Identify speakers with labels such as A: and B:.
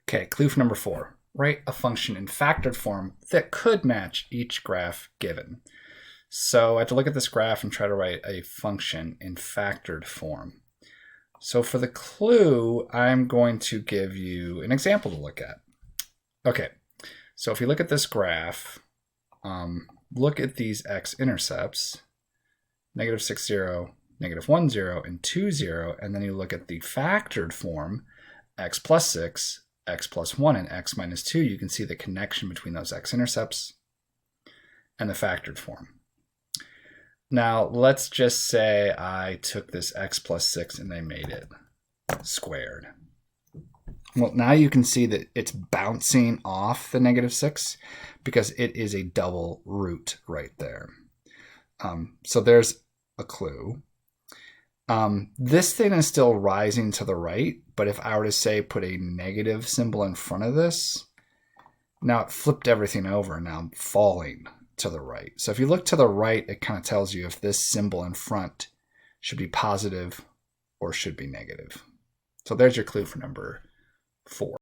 A: Okay, clue for number 4. Write a function in factored form that could match each graph given. So I have to look at this graph and try to write a function in factored form. So for the clue, I'm going to give you an example to look at. Okay, so if you look at this graph, look at these x-intercepts, -6, 0, -1, 0, and 2, 0, and then you look at the factored form, x plus 6, x plus 1, and x minus 2, you can see the connection between those x-intercepts and the factored form. Now, let's just say I took this x plus 6 and I made it squared. Well, now you can see that it's bouncing off the -6 because it is a double root right there. So there's a clue. This thing is still rising to the right, but if I were to say put a negative symbol in front of this, now it flipped everything over and now I'm falling to the right. So if you look to the right, it kind of tells you if this symbol in front should be positive or should be negative. So there's your clue for number 4.